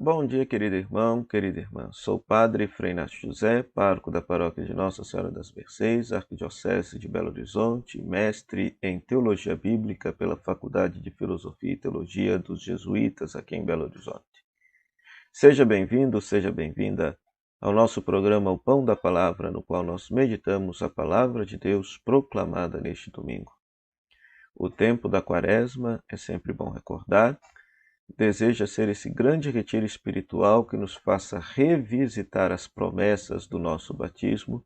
Bom dia, querido irmão, querida irmã. Sou o Padre Frei Inácio José, pároco da paróquia de Nossa Senhora das Mercês, Arquidiocese de Belo Horizonte, mestre em Teologia Bíblica pela Faculdade de Filosofia e Teologia dos Jesuítas, aqui em Belo Horizonte. Seja bem-vindo, seja bem-vinda ao nosso programa O Pão da Palavra, no qual nós meditamos a Palavra de Deus proclamada neste domingo. O tempo da Quaresma, é sempre bom recordar, deseja ser esse grande retiro espiritual que nos faça revisitar as promessas do nosso batismo,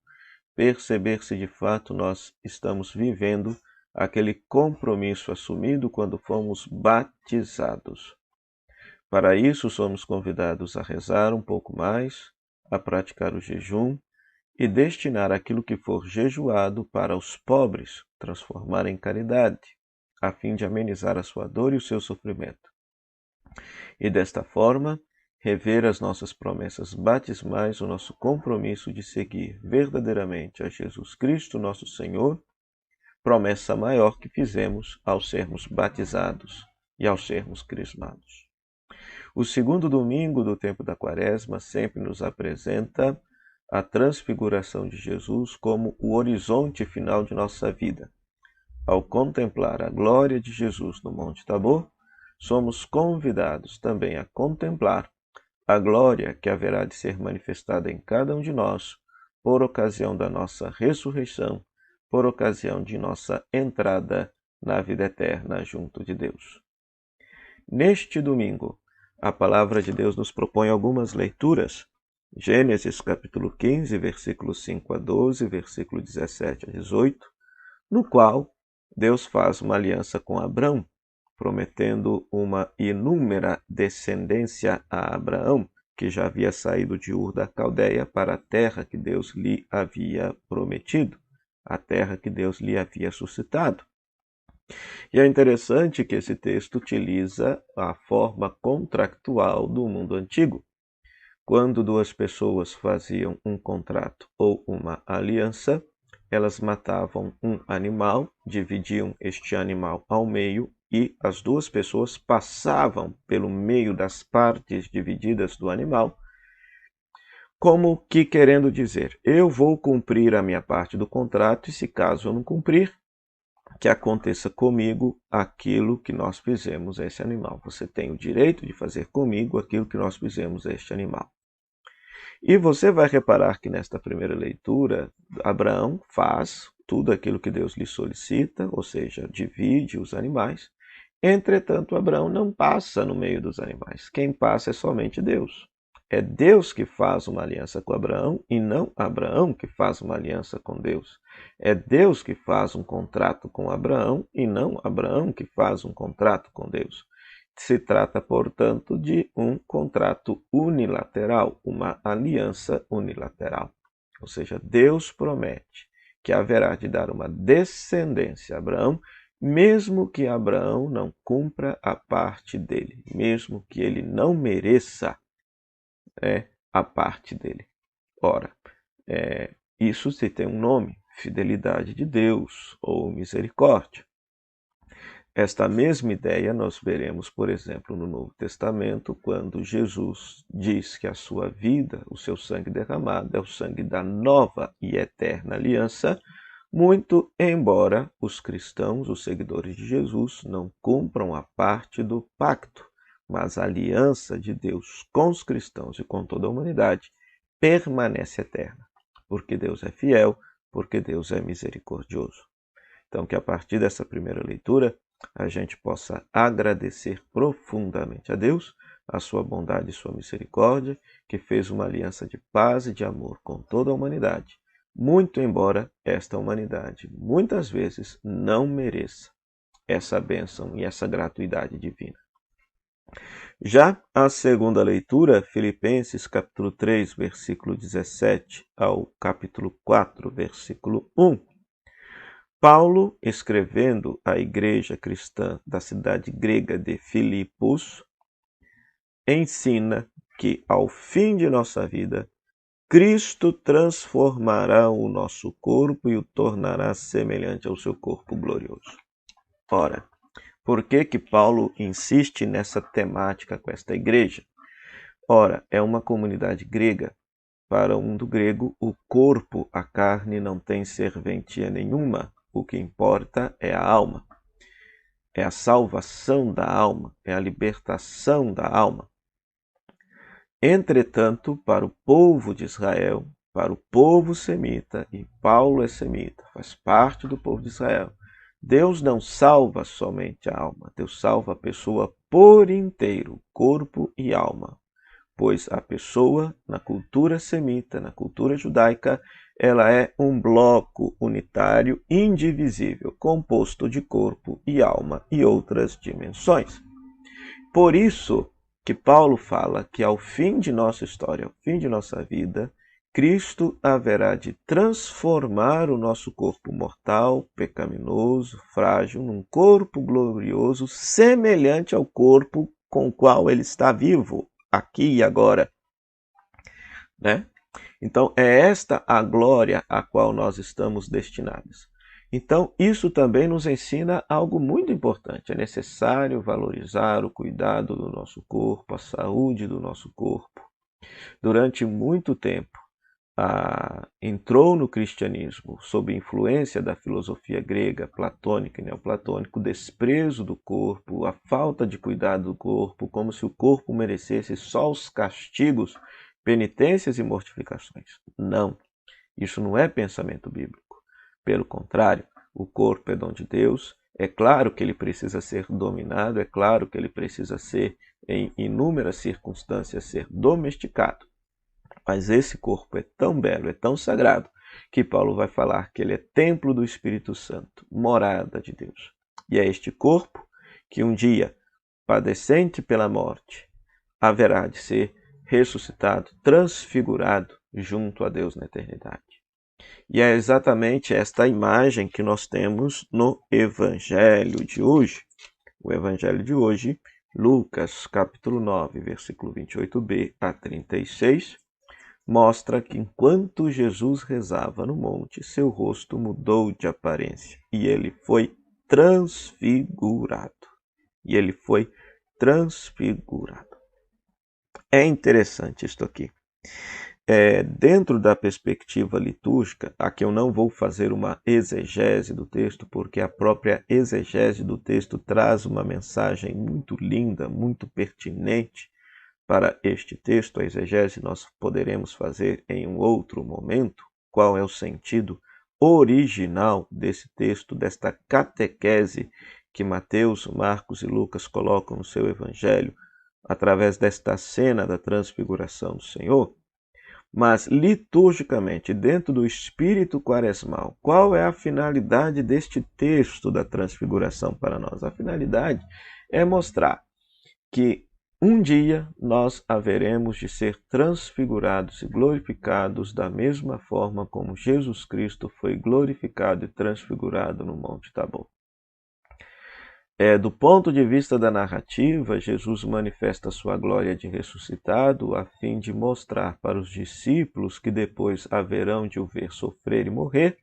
perceber se de fato nós estamos vivendo aquele compromisso assumido quando fomos batizados. Para isso, somos convidados a rezar um pouco mais, a praticar o jejum e destinar aquilo que for jejuado para os pobres, transformar em caridade, a fim de amenizar a sua dor e o seu sofrimento. E desta forma, rever as nossas promessas batismais, o nosso compromisso de seguir verdadeiramente a Jesus Cristo, nosso Senhor, promessa maior que fizemos ao sermos batizados e ao sermos crismados. O segundo domingo do tempo da Quaresma sempre nos apresenta a transfiguração de Jesus como o horizonte final de nossa vida. Ao contemplar a glória de Jesus no Monte Tabor, somos convidados também a contemplar a glória que haverá de ser manifestada em cada um de nós por ocasião da nossa ressurreição, por ocasião de nossa entrada na vida eterna junto de Deus. Neste domingo, a palavra de Deus nos propõe algumas leituras. Gênesis capítulo 15, versículos 5 a 12, versículo 17 a 18, no qual Deus faz uma aliança com Abrão, prometendo uma inúmera descendência a Abraão, que já havia saído de Ur da Caldeia para a terra que Deus lhe havia prometido, a terra que Deus lhe havia suscitado. E é interessante que esse texto utiliza a forma contractual do mundo antigo. Quando duas pessoas faziam um contrato ou uma aliança, elas matavam um animal, dividiam este animal ao meio e as duas pessoas passavam pelo meio das partes divididas do animal, como que querendo dizer, eu vou cumprir a minha parte do contrato e se caso eu não cumprir, que aconteça comigo aquilo que nós fizemos a esse animal. Você tem o direito de fazer comigo aquilo que nós fizemos a este animal. E você vai reparar que nesta primeira leitura, Abraão faz tudo aquilo que Deus lhe solicita, ou seja, divide os animais. Entretanto, Abraão não passa no meio dos animais. Quem passa é somente Deus. É Deus que faz uma aliança com Abraão e não Abraão que faz uma aliança com Deus. É Deus que faz um contrato com Abraão e não Abraão que faz um contrato com Deus. Se trata, portanto, de um contrato unilateral, uma aliança unilateral. Ou seja, Deus promete que haverá de dar uma descendência a Abraão, mesmo que Abraão não cumpra a parte dele, mesmo que ele não mereça a parte dele. Ora, isso se tem um nome, fidelidade de Deus ou misericórdia. Esta mesma ideia nós veremos, por exemplo, no Novo Testamento, quando Jesus diz que a sua vida, o seu sangue derramado, é o sangue da nova e eterna aliança, muito embora os cristãos, os seguidores de Jesus, não cumpram a parte do pacto, mas a aliança de Deus com os cristãos e com toda a humanidade permanece eterna, porque Deus é fiel, porque Deus é misericordioso. Então, que a partir dessa primeira leitura, a gente possa agradecer profundamente a Deus, a sua bondade e sua misericórdia, que fez uma aliança de paz e de amor com toda a humanidade, muito embora esta humanidade muitas vezes não mereça essa bênção e essa gratuidade divina. Já a segunda leitura, Filipenses capítulo 3, versículo 17 ao capítulo 4, versículo 1, Paulo, escrevendo à igreja cristã da cidade grega de Filipos, ensina que ao fim de nossa vida, Cristo transformará o nosso corpo e o tornará semelhante ao seu corpo glorioso. Ora, por que Paulo insiste nessa temática com esta igreja? Ora, é uma comunidade grega. Para o mundo grego, o corpo, a carne, não tem serventia nenhuma. O que importa é a alma. É a salvação da alma, é a libertação da alma. Entretanto, para o povo de Israel, para o povo semita, e Paulo é semita, faz parte do povo de Israel, Deus não salva somente a alma, Deus salva a pessoa por inteiro, corpo e alma. Pois a pessoa, na cultura semita, na cultura judaica, ela é um bloco unitário, indivisível, composto de corpo e alma e outras dimensões. Por isso que Paulo fala que ao fim de nossa história, ao fim de nossa vida, Cristo haverá de transformar o nosso corpo mortal, pecaminoso, frágil, num corpo glorioso, semelhante ao corpo com o qual ele está vivo, aqui e agora. Né? Então, é esta a glória a qual nós estamos destinados. Então, isso também nos ensina algo muito importante. É necessário valorizar o cuidado do nosso corpo, a saúde do nosso corpo. Durante muito tempo, entrou no cristianismo, sob influência da filosofia grega, platônica e neoplatônica, o desprezo do corpo, a falta de cuidado do corpo, como se o corpo merecesse só os castigos, penitências e mortificações. Não, isso não é pensamento bíblico. Pelo contrário, o corpo é dom de Deus, é claro que ele precisa ser dominado, é claro que ele precisa ser, em inúmeras circunstâncias, ser domesticado. Mas esse corpo é tão belo, é tão sagrado, que Paulo vai falar que ele é templo do Espírito Santo, morada de Deus. E é este corpo que um dia, padecente pela morte, haverá de ser ressuscitado, transfigurado junto a Deus na eternidade. E é exatamente esta imagem que nós temos no Evangelho de hoje. O Evangelho de hoje, Lucas, capítulo 9, versículo 28b a 36, mostra que enquanto Jesus rezava no monte, seu rosto mudou de aparência e ele foi transfigurado. É interessante isto aqui. Dentro da perspectiva litúrgica, aqui eu não vou fazer uma exegese do texto, porque a própria exegese do texto traz uma mensagem muito linda, muito pertinente para este texto. A exegese nós poderemos fazer em um outro momento. Qual é o sentido original desse texto, desta catequese que Mateus, Marcos e Lucas colocam no seu evangelho, através desta cena da transfiguração do Senhor? Mas, liturgicamente, dentro do espírito quaresmal, qual é a finalidade deste texto da transfiguração para nós? A finalidade é mostrar que um dia nós haveremos de ser transfigurados e glorificados da mesma forma como Jesus Cristo foi glorificado e transfigurado no Monte Tabor. Do ponto de vista da narrativa, Jesus manifesta sua glória de ressuscitado a fim de mostrar para os discípulos que depois haverão de o ver sofrer e morrer,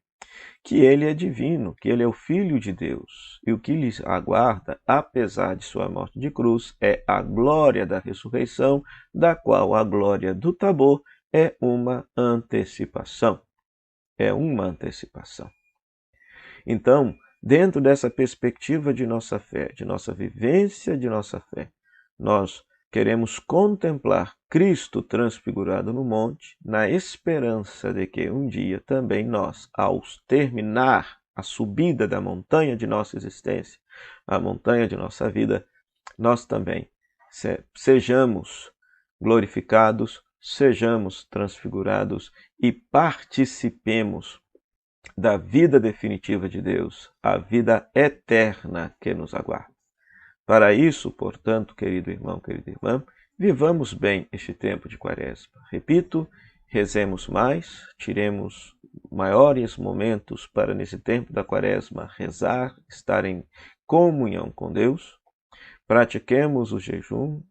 que ele é divino, que ele é o Filho de Deus. E o que lhes aguarda, apesar de sua morte de cruz, é a glória da ressurreição, da qual a glória do Tabor é uma antecipação. Então, dentro dessa perspectiva de nossa fé, de nossa vivência de nossa fé, nós queremos contemplar Cristo transfigurado no monte, na esperança de que um dia também nós, ao terminar a subida da montanha de nossa existência, a montanha de nossa vida, nós também sejamos glorificados, sejamos transfigurados e participemos da vida definitiva de Deus, a vida eterna que nos aguarda. Para isso, portanto, querido irmão, querida irmã, vivamos bem este tempo de Quaresma. Repito, rezemos mais, tiremos maiores momentos para, nesse tempo da Quaresma, rezar, estar em comunhão com Deus. Pratiquemos o jejum,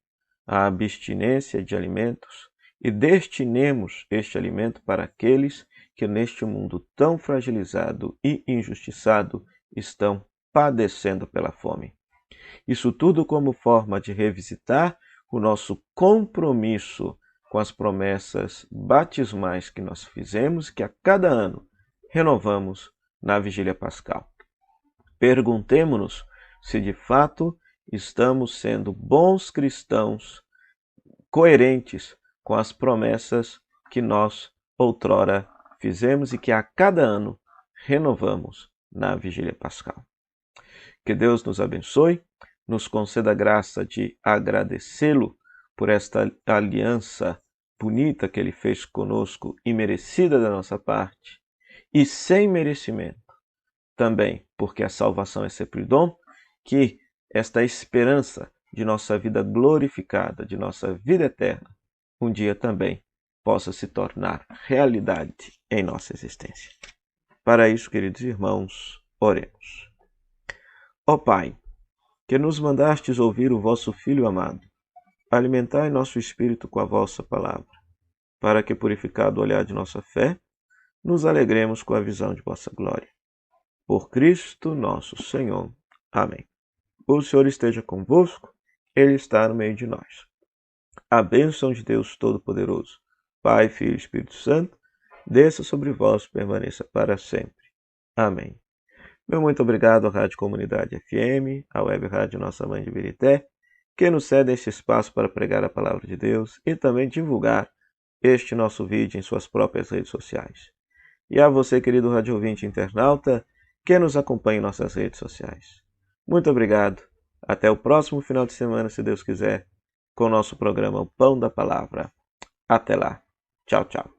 a abstinência de alimentos e destinemos este alimento para aqueles que neste mundo tão fragilizado e injustiçado estão padecendo pela fome. Isso tudo como forma de revisitar o nosso compromisso com as promessas batismais que nós fizemos, que a cada ano renovamos na Vigília Pascal. Perguntemo-nos se de fato estamos sendo bons cristãos, coerentes com as promessas que nós outrora fizemos e que a cada ano renovamos na Vigília Pascal. Que Deus nos abençoe, nos conceda a graça de agradecê-lo por esta aliança bonita que Ele fez conosco e merecida da nossa parte, e sem merecimento também, porque a salvação é sempre dom, que esta esperança de nossa vida glorificada, de nossa vida eterna, um dia também possa se tornar realidade em nossa existência. Para isso, queridos irmãos, oremos. Ó Pai, que nos mandastes ouvir o vosso Filho amado, alimentai nosso espírito com a vossa palavra, para que, purificado o olhar de nossa fé, nos alegremos com a visão de vossa glória. Por Cristo nosso Senhor. Amém. O Senhor esteja convosco, Ele está no meio de nós. A bênção de Deus Todo-Poderoso, Pai, Filho e Espírito Santo, desça sobre vós e permaneça para sempre. Amém. Meu muito obrigado à Rádio Comunidade FM, à Web Rádio Nossa Mãe de Birité, que nos cede este espaço para pregar a Palavra de Deus e também divulgar este nosso vídeo em suas próprias redes sociais. E a você, querido rádio ouvinte internauta, que nos acompanha em nossas redes sociais. Muito obrigado. Até o próximo final de semana, se Deus quiser, com o nosso programa O Pão da Palavra. Até lá. Tchau, tchau.